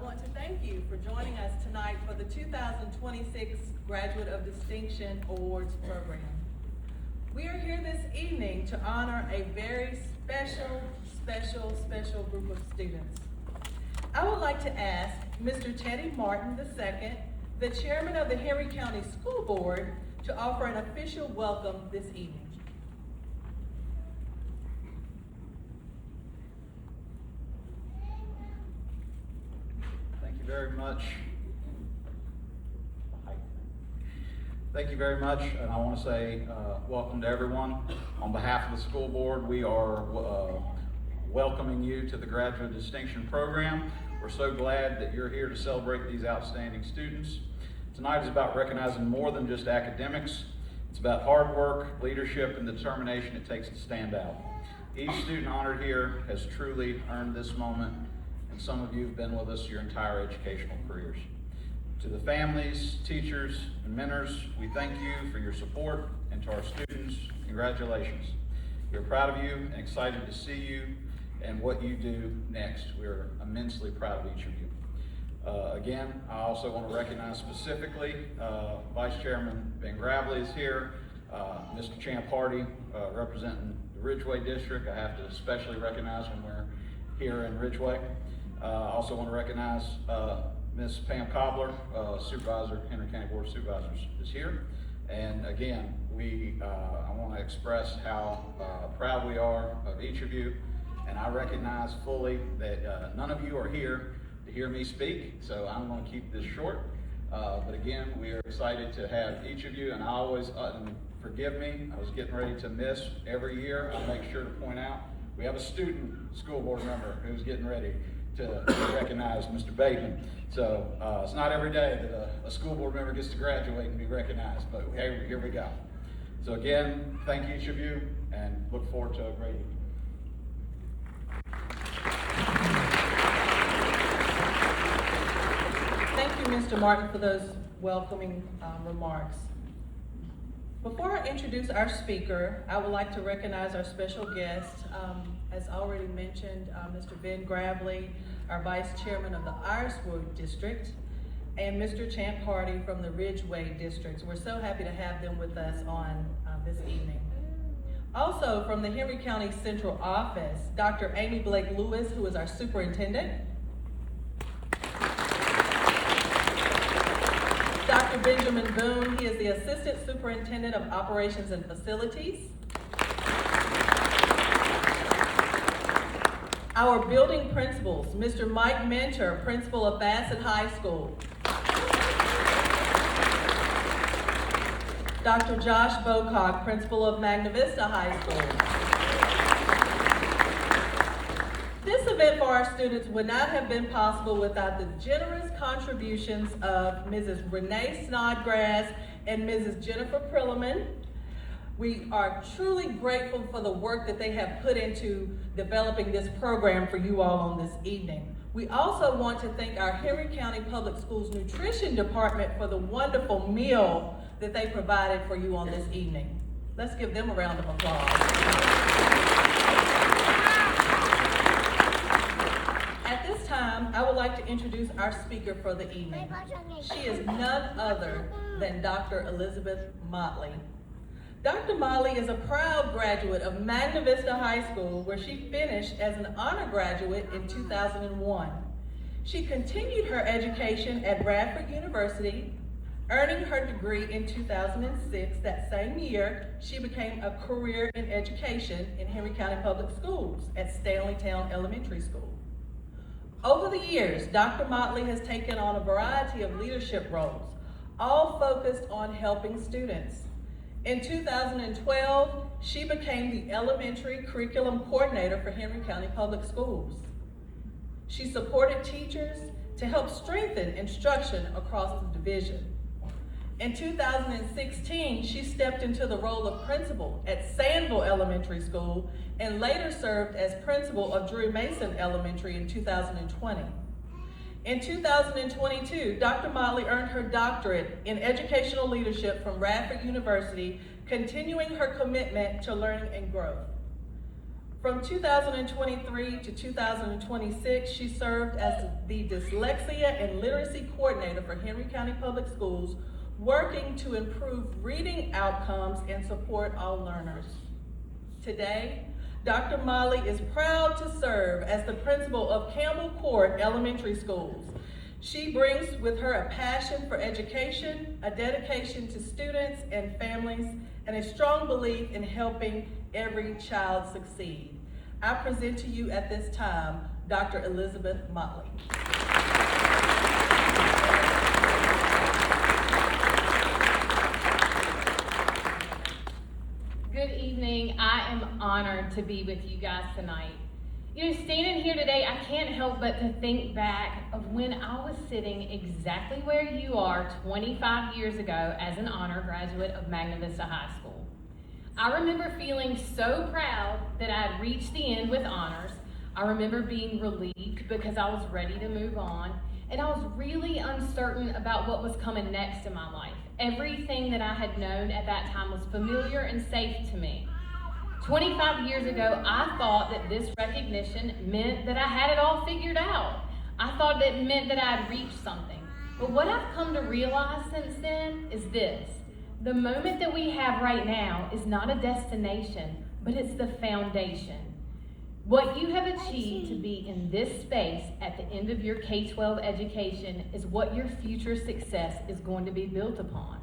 want to thank you for joining us tonight for the 2026 Graduate of Distinction Awards program. We are here this evening to honor a very special group of students. I would like to ask Mr. Teddy Martin II, the chairman of the Henry County School Board, to offer an official welcome this evening. Thank you very much. Thank you very much, and I want to say welcome to everyone. On behalf of the school board, we are welcoming you to the Graduate Distinction Program. We're so glad that you're here to celebrate these outstanding students. Tonight is about recognizing more than just academics. It's about hard work, leadership, and the determination it takes to stand out. Each student honored here has truly earned this moment, and some of you have been with us your entire educational careers. To the families, teachers, and mentors, we thank you for your support, and to our students, congratulations. We're proud of you and excited to see you and what you do next. We're immensely proud of each of you. Again, I also want to recognize specifically Vice Chairman Ben Gravely is here, Mr. Champ Hardy representing the Ridgeway District. I have to especially recognize when we're here in Ridgeway. I also want to recognize Ms. Pam Cobbler, Supervisor, Henry County Board of Supervisors is here. And again, I want to express how proud we are of each of you. And I recognize fully that none of you are here to hear me speak, so I'm going to keep this short. But again, we are excited to have each of you, and I always, forgive me, I was getting ready to miss every year. I make sure to point out, we have a student school board member who's getting ready to recognize Mr. Bateman. So it's not every day that a school board member gets to graduate and be recognized, but hey, here we go. So again, thank each of you, and look forward to a great evening. Thank you, Mr. Martin, for those welcoming remarks. Before I introduce our speaker, I would like to recognize our special guest. As already mentioned, Mr. Ben Gravely, our Vice Chairman of the Iriswood District, and Mr. Champ Hardy from the Ridgeway District. We're so happy to have them with us on this evening. Also, from the Henry County Central Office, Dr. Amy Blake Lewis, who is our superintendent. Dr. Benjamin Boone, he is the Assistant Superintendent of Operations and Facilities. Our building principals, Mr. Mike Mentor, Principal of Bassett High School. Dr. Josh Bocock, Principal of Magna Vista High School. This event for our students would not have been possible without the generous contributions of Mrs. Renee Snodgrass and Mrs. Jennifer Prilliman. We are truly grateful for the work that they have put into developing this program for you all on this evening. We also want to thank our Henry County Public Schools Nutrition Department for the wonderful meal that they provided for you on this evening. Let's give them a round of applause. At this time, I would like to introduce our speaker for the evening. She is none other than Dr. Elizabeth Motley. Dr. Motley is a proud graduate of Magna Vista High School, where she finished as an honor graduate in 2001. She continued her education at Radford University, earning her degree in 2006. That same year, she became a career in education in Henry County Public Schools at Stanleytown Elementary School. Over the years, Dr. Motley has taken on a variety of leadership roles, all focused on helping students. In 2012, she became the Elementary Curriculum Coordinator for Henry County Public Schools. She supported teachers to help strengthen instruction across the division. In 2016, she stepped into the role of principal at Sandville Elementary School and later served as principal of Drew Mason Elementary in 2020. In 2022, Dr. Motley earned her doctorate in educational leadership from Radford University, continuing her commitment to learning and growth. From 2023 to 2026, she served as the Dyslexia and Literacy Coordinator for Henry County Public Schools, working to improve reading outcomes and support all learners. Today, Dr. Molly is proud to serve as the principal of Campbell Court Elementary Schools. She brings with her a passion for education, a dedication to students and families, and a strong belief in helping every child succeed. I present to you at this time, Dr. Elizabeth Motley. Good evening. I am honored to be with you guys tonight. You know, standing here today, I can't help but to think back of when I was sitting exactly where you are 25 years ago as an honor graduate of Magna Vista High School. I remember feeling so proud that I had reached the end with honors. I remember being relieved because I was ready to move on, and I was really uncertain about what was coming next in my life. Everything that I had known at that time was familiar and safe to me. 25 years ago, I thought that this recognition meant that I had it all figured out. I thought that it meant that I had reached something. But what I've come to realize since then is this. The moment that we have right now is not a destination, but it's the foundation. What you have achieved to be in this space at the end of your K-12 education is what your future success is going to be built upon.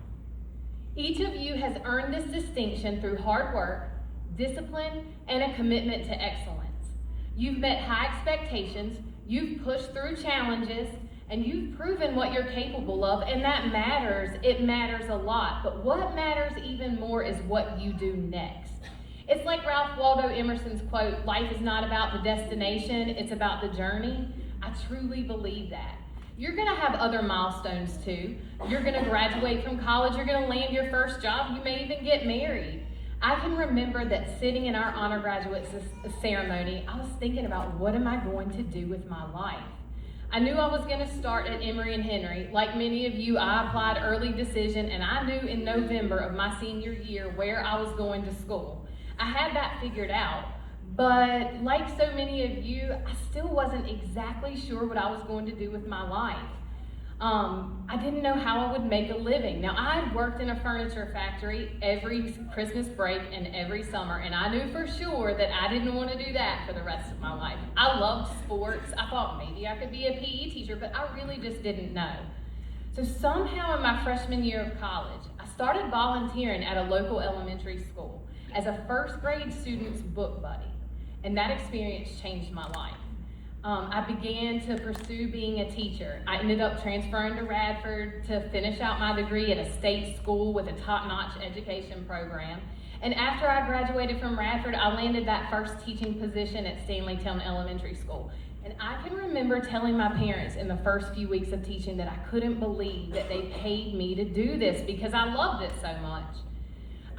Each of you has earned this distinction through hard work, discipline, and a commitment to excellence. You've met high expectations, you've pushed through challenges, and you've proven what you're capable of, and that matters. It matters a lot, but what matters even more is what you do next. It's like Ralph Waldo Emerson's quote, "Life is not about the destination, it's about the journey." I truly believe that. You're gonna have other milestones too. You're gonna graduate from college, you're gonna land your first job, you may even get married. I can remember that sitting in our honor graduate ceremony, I was thinking about what am I going to do with my life? I knew I was going to start at Emory and Henry. Like many of you, I applied early decision, and I knew in November of my senior year where I was going to school. I had that figured out, but like so many of you, I still wasn't exactly sure what I was going to do with my life. I didn't know how I would make a living. Now, I had worked in a furniture factory every Christmas break and every summer, and I knew for sure that I didn't want to do that for the rest of my life. I loved sports. I thought maybe I could be a PE teacher, but I really just didn't know. So somehow in my freshman year of college, I started volunteering at a local elementary school as a first grade student's book buddy, and that experience changed my life. I began to pursue being a teacher. I ended up transferring to Radford to finish out my degree at a state school with a top-notch education program. And after I graduated from Radford, I landed that first teaching position at Stanleytown Elementary School. And I can remember telling my parents in the first few weeks of teaching that I couldn't believe that they paid me to do this because I loved it so much.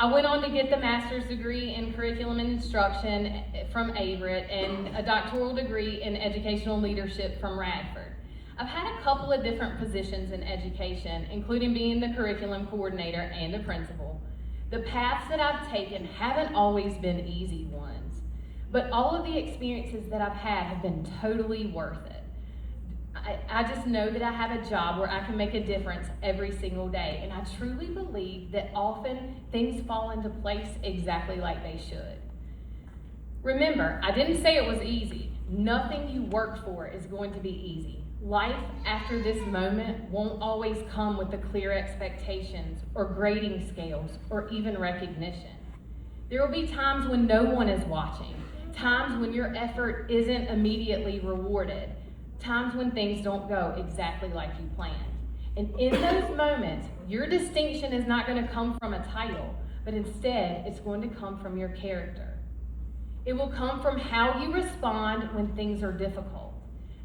I went on to get the master's degree in curriculum and instruction from Averett and a doctoral degree in educational leadership from Radford. I've had a couple of different positions in education, including being the curriculum coordinator and a principal. The paths that I've taken haven't always been easy ones, but all of the experiences that I've had have been totally worth it. I just know that I have a job where I can make a difference every single day, and I truly believe that often things fall into place exactly like they should. Remember, I didn't say it was easy. Nothing you work for is going to be easy. Life after this moment won't always come with the clear expectations or grading scales or even recognition. There will be times when no one is watching, times when your effort isn't immediately rewarded, times when things don't go exactly like you planned. And in those moments, your distinction is not going to come from a title, but instead it's going to come from your character. It will come from how you respond when things are difficult,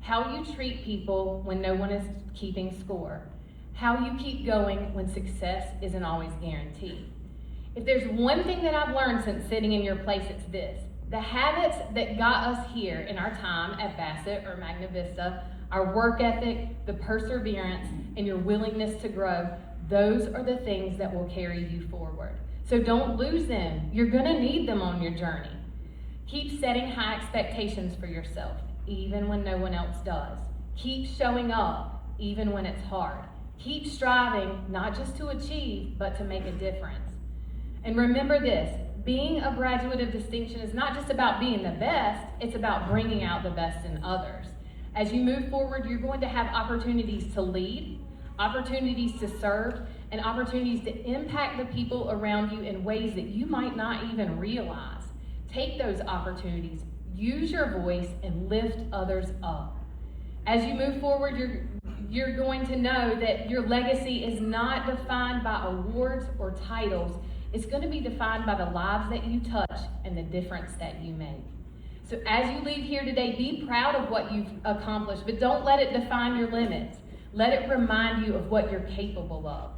how you treat people when no one is keeping score, how you keep going when success isn't always guaranteed. If there's one thing that I've learned since sitting in your place, it's this. The habits that got us here in our time at Bassett or Magna Vista, our work ethic, the perseverance, and your willingness to grow, those are the things that will carry you forward. So don't lose them. You're going to need them on your journey. Keep setting high expectations for yourself, even when no one else does. Keep showing up, even when it's hard. Keep striving, not just to achieve, but to make a difference. And remember this, being a graduate of distinction is not just about being the best, it's about bringing out the best in others. As you move forward, you're going to have opportunities to lead, opportunities to serve, and opportunities to impact the people around you in ways that you might not even realize. Take those opportunities, use your voice, and lift others up. As you move forward, you're going to know that your legacy is not defined by awards or titles. It's going to be defined by the lives that you touch and the difference that you make. So as you leave here today, be proud of what you've accomplished, but don't let it define your limits. Let it remind you of what you're capable of.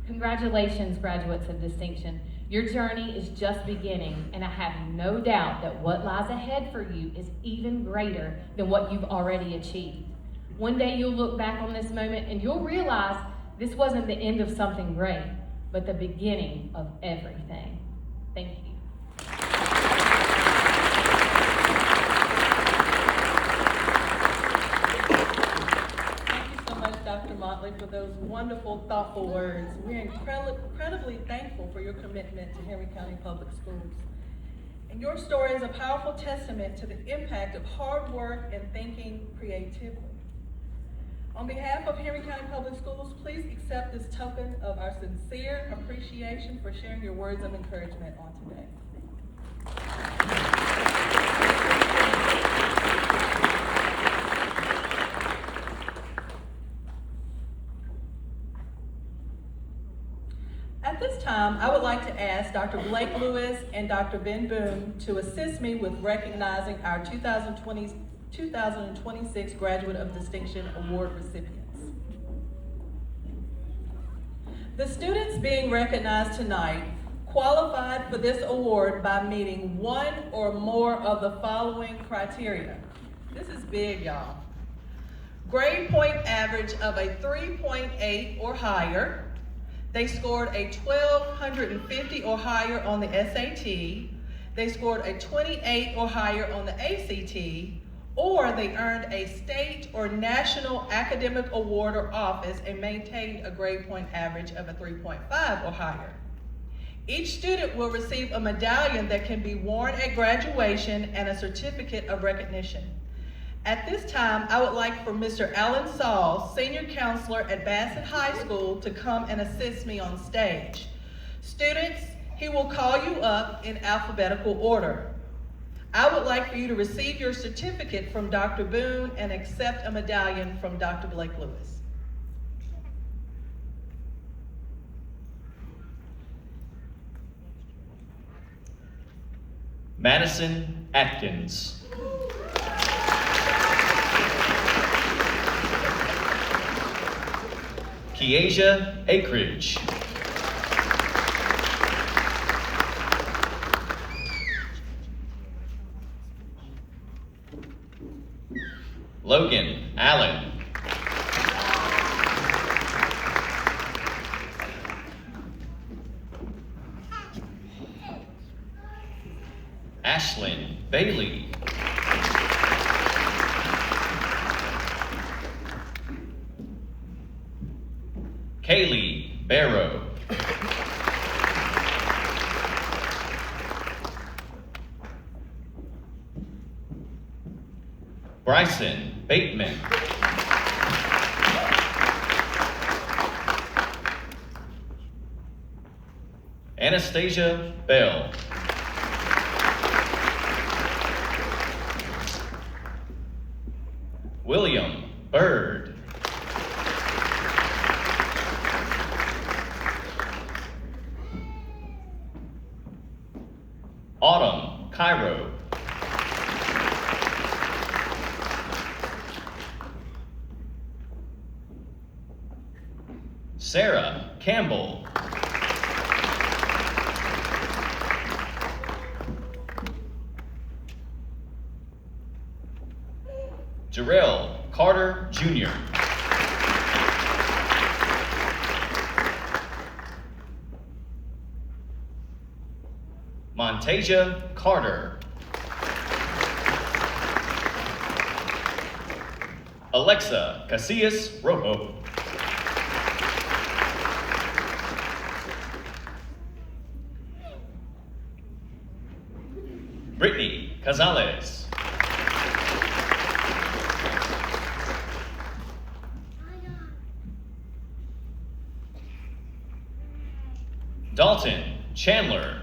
Congratulations, graduates of distinction. Your journey is just beginning, and I have no doubt that what lies ahead for you is even greater than what you've already achieved. One day you'll look back on this moment and you'll realize this wasn't the end of something great, but the beginning of everything. Thank you. Dr. Motley, for those wonderful, thoughtful words. We're incredibly thankful for your commitment to Henry County Public Schools. And your story is a powerful testament to the impact of hard work and thinking creatively. On behalf of Henry County Public Schools, please accept this token of our sincere appreciation for sharing your words of encouragement on today. At this time, I would like to ask Dr. Blake Lewis and Dr. Ben Boone to assist me with recognizing our 2026 Graduate of Distinction Award recipients. The students being recognized tonight qualified for this award by meeting one or more of the following criteria. This is big, y'all. Grade point average of a 3.8 or higher. They scored a 1,250 or higher on the SAT. They scored a 28 or higher on the ACT, or they earned a state or national academic award or office and maintained a grade point average of a 3.5 or higher. Each student will receive a medallion that can be worn at graduation and a certificate of recognition. At this time, I would like for Mr. Alan Saul, Senior Counselor at Bassett High School, to come and assist me on stage. Students, he will call you up in alphabetical order. I would like for you to receive your certificate from Dr. Boone and accept a medallion from Dr. Blake Lewis. Madison Atkins. Kiesia Akridge. Logan Allen. Ashlyn Bailey. Kaylee Barrow. Bryson Bateman. Anastasia Bell. William Bird. Autumn Cairo. Sarah Campbell. Jarrell Carter Jr. Montasia Carter. Alexa Casillas Rojo. Brittany Cazales. Dalton Chandler.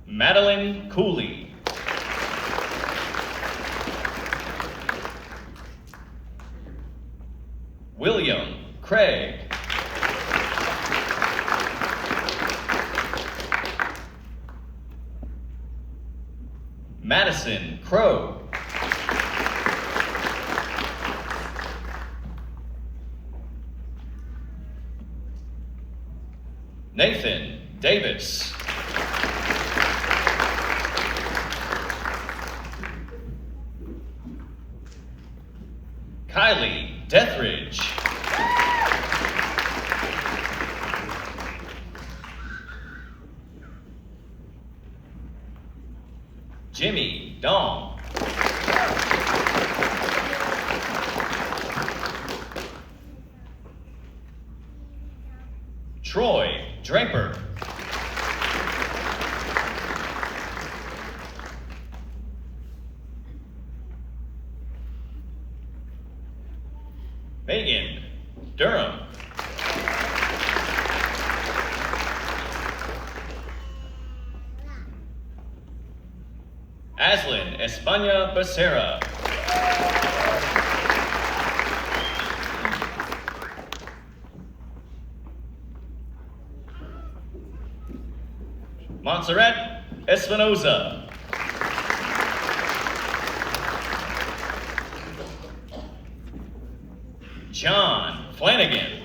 Madeline Cooley. William Craig. Madison Crow. Nathan Davis. Kylie Deathridge. Jimmy Dong. Troy Draper. Megan Durham. Aslan España Becerra. Montserrat Espinoza. John Flanagan.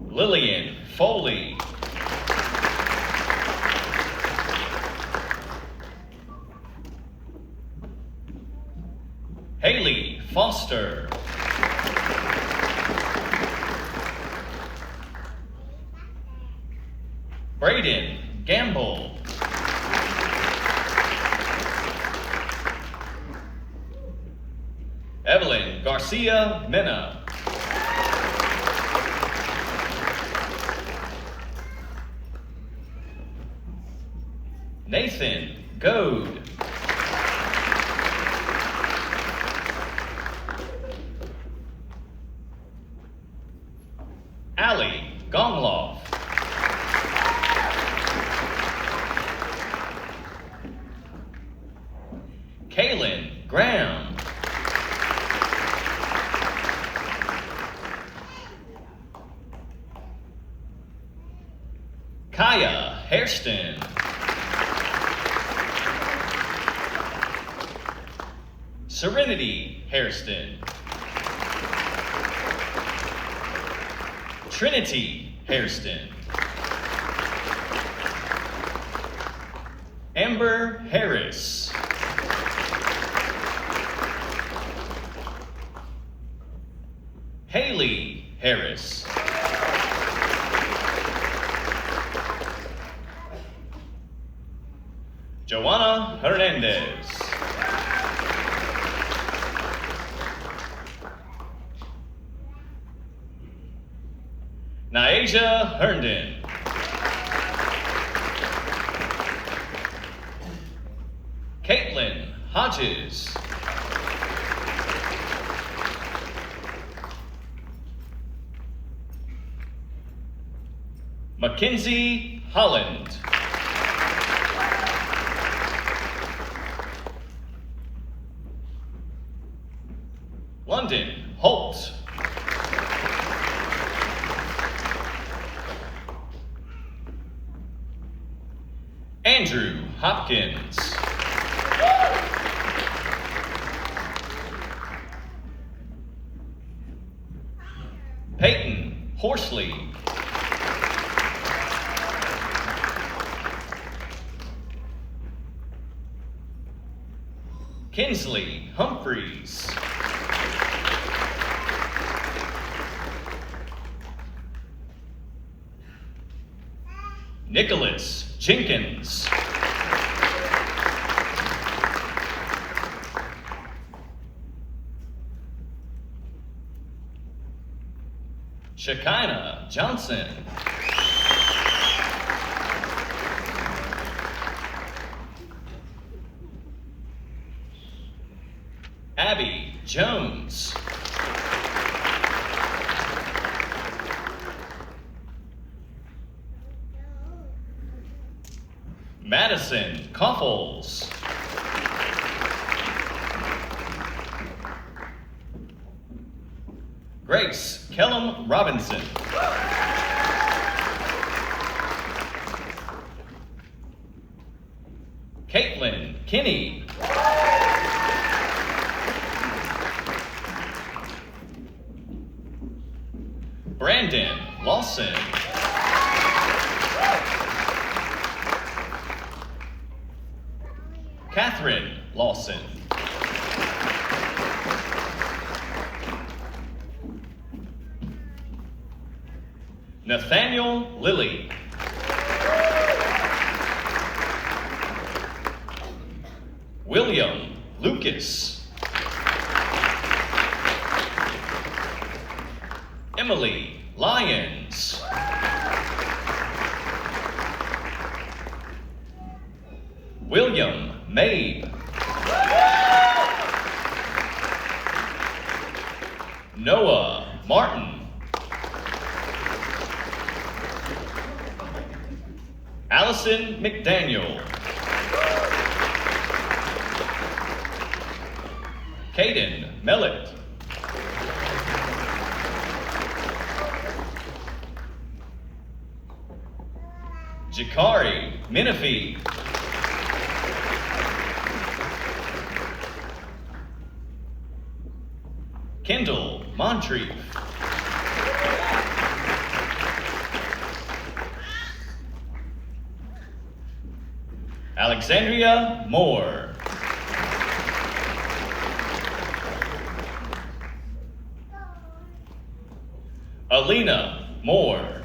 Lillian Foley. Haley Foster. Braden Gamble. Evelyn Garcia Mena. Nathan Goad. Allie Gongloff. Kaylin Graham. Kaya Hairston. Serenity Hairston. Trinity Hairston. Amber Harris. Haley Harris. Joanna Hernandez. Naisha Herndon. Caitlin Hodges. Mackenzie Holland. London Holt. Andrew Hopkins. Peyton Horsley. Kinsley Humphreys. Nicholas Jenkins. Shekinah Johnson. Abby Jones. Madison Coffles. Grace Kellum Robinson. Caitlin Kinney. Brandon Lawson. Catherine Lawson. Nathaniel Lilly. William Lucas. Emily Lyons. William Mabe. Noah Martin. Allison McDaniel. Caden Mellett. Jakari Menifee. Kendall Moncrief. Alexandria Moore. Alina Moore.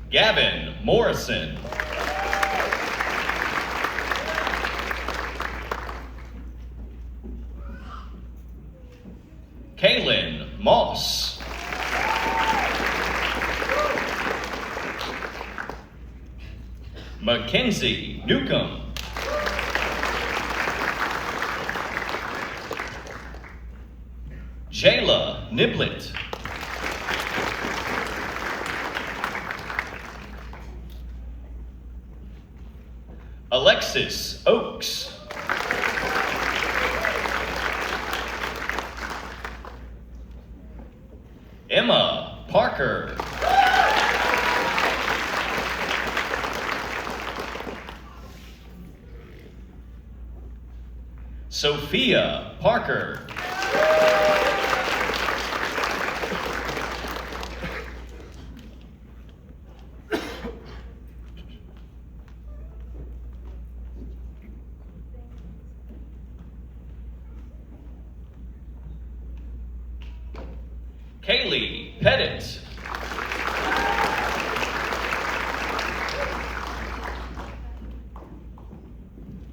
Gavin Morrison. Kaylin Moss. Mackenzie Newcomb. Jayla Niblett. Alexis Oaks. Emma Parker. Sophia Parker. Kaylee Pettit.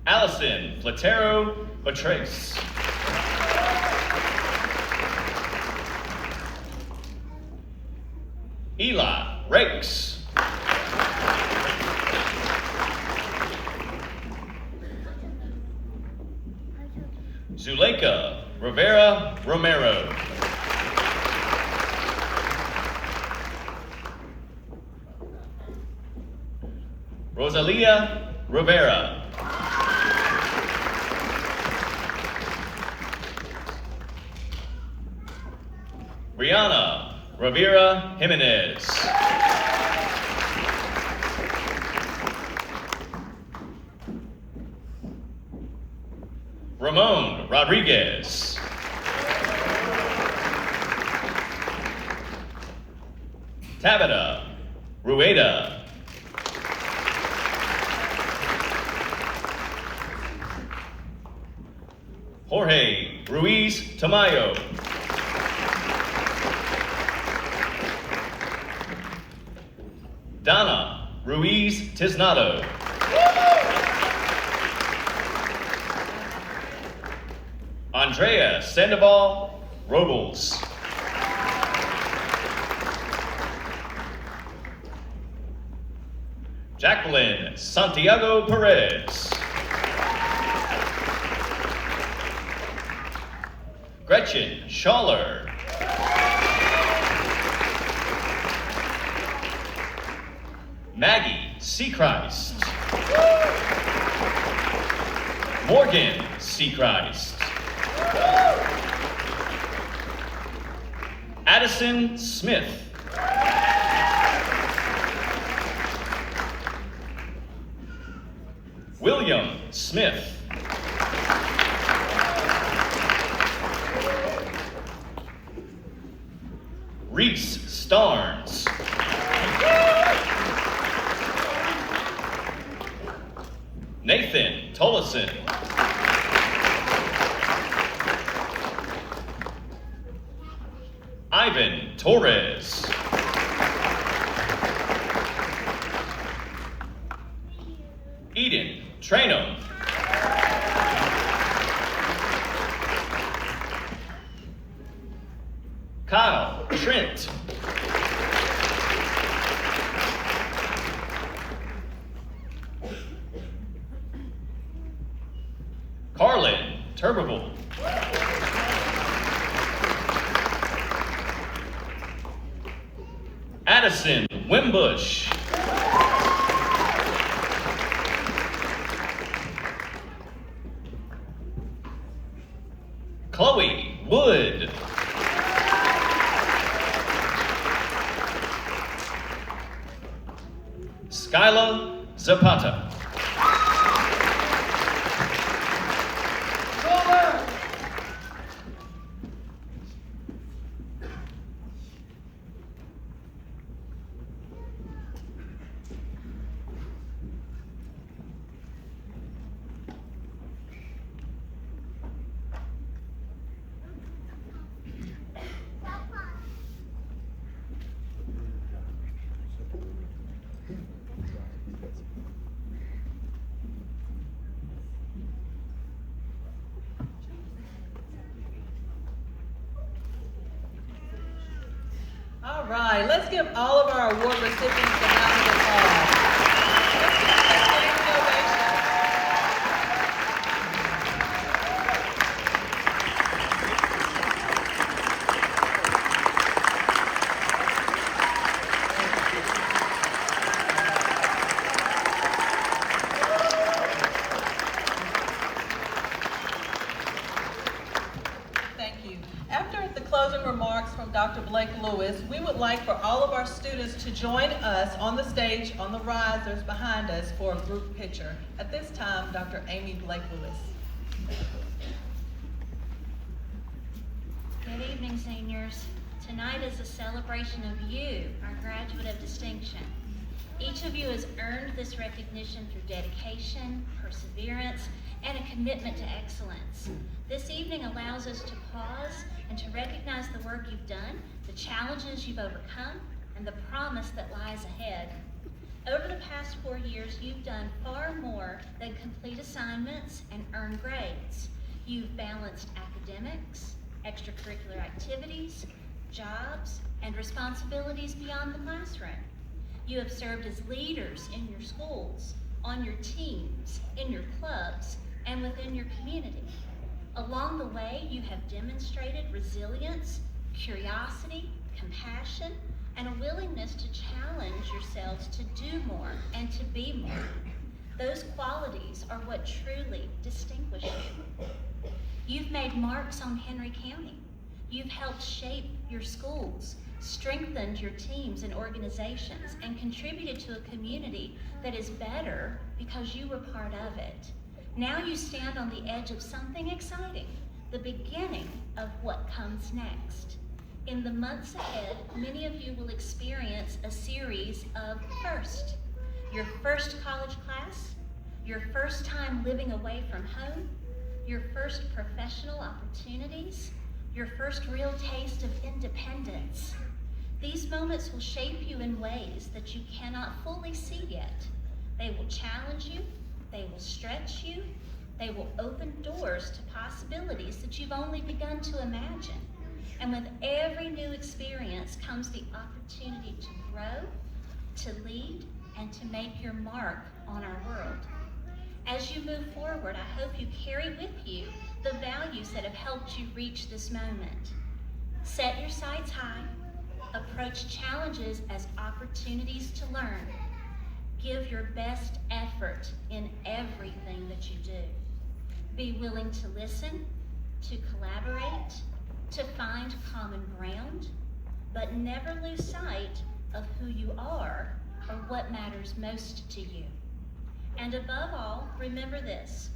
Allison Flatero Patrace. Eli Rakes. Zuleika Rivera Romero. Rosalia Rivera. Rihanna Rivera Jimenez. Ramon Rodriguez. Tabitha Rueda. Jorge Ruiz Tamayo. Donna Ruiz Tisnado. Andrea Sandoval Robles. Jacqueline Santiago Perez. Gretchen Schaller. Maggie Seachrist. Morgan Seachrist. Addison Smith. William Smith. Reese Starnes. Nathan Tollison. Ivan Torres. Eden Trainum. Kyle Trent. Carlin Turbeville. Addison Wimbush. Chloe Wood. Skyla Zapata. All right, let's give all of our award recipients a round of applause. Let's give them a standing ovation. Thank you. After the closing remarks from Dr. Blake Lewis, we would like for all of our students to join us on the stage, on the risers behind us for a group picture. At this time, Dr. Amy Blake Lewis. Good evening, seniors. Tonight is a celebration of you, our graduate of distinction. Each of you has earned this recognition through dedication, perseverance, and a commitment to excellence. This evening allows us to pause and to recognize the work you've done, the challenges you've overcome, and the promise that lies ahead. Over the past 4 years, you've done far more than complete assignments and earn grades. You've balanced academics, extracurricular activities, jobs, and responsibilities beyond the classroom. You have served as leaders in your schools, on your teams, in your clubs, and within your community. Along the way, you have demonstrated resilience, curiosity, compassion, and a willingness to challenge yourselves to do more and to be more. Those qualities are what truly distinguish you. You've made marks on Henry County. You've helped shape your schools, strengthened your teams and organizations, and contributed to a community that is better because you were part of it. Now you stand on the edge of something exciting, the beginning of what comes next. In the months ahead, many of you will experience a series of first. Your first college class, your first time living away from home, your first professional opportunities, your first real taste of independence. These moments will shape you in ways that you cannot fully see yet. They will challenge you, they will stretch you, they will open doors to possibilities that you've only begun to imagine. And with every new experience comes the opportunity to grow, to lead, and to make your mark on our world. As you move forward, I hope you carry with you the values that have helped you reach this moment. Set your sights high, approach challenges as opportunities to learn. Give your best effort in everything that you do. Be willing to listen, to collaborate, to find common ground, but never lose sight of who you are or what matters most to you. And above all, remember this: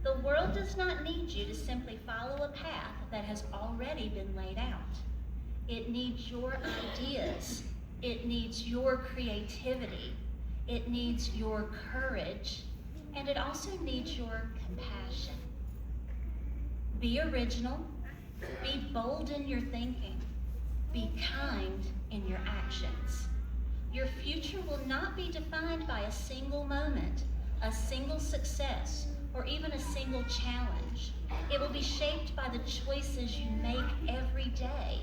the world does not need you to simply follow a path that has already been laid out. It needs your ideas. It needs your creativity. It needs your courage. And it also needs your compassion. Be original. Be bold in your thinking. Be kind in your actions. Your future will not be defined by a single moment, a single success, or even a single challenge. It will be shaped by the choices you make every day,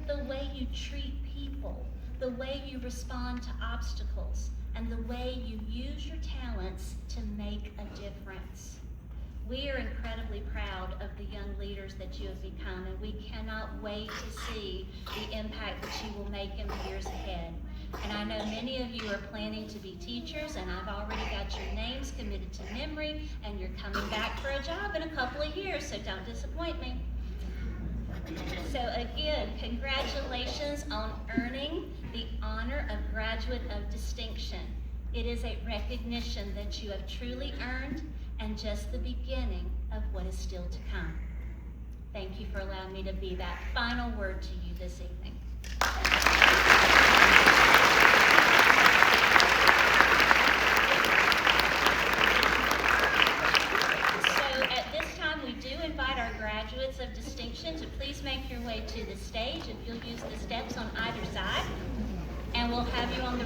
the way you treat people, the way you respond to obstacles, and the way you use your talents to make a difference. We are incredibly proud of the young leaders that you have become, and we cannot wait to see the impact that you will make in the years ahead. And I know many of you are planning to be teachers, and I've already got your names committed to memory, and you're coming back for a job in a couple of years, so don't disappoint me. So again, congratulations on earning the honor of Graduate of Distinction. It is a recognition that you have truly earned, and just the beginning of what is still to come. Thank you for allowing me to be that final word to you this evening. So at this time, we do invite our graduates of distinction to please make your way to the stage if you'll use the steps on either side, and we'll have you on the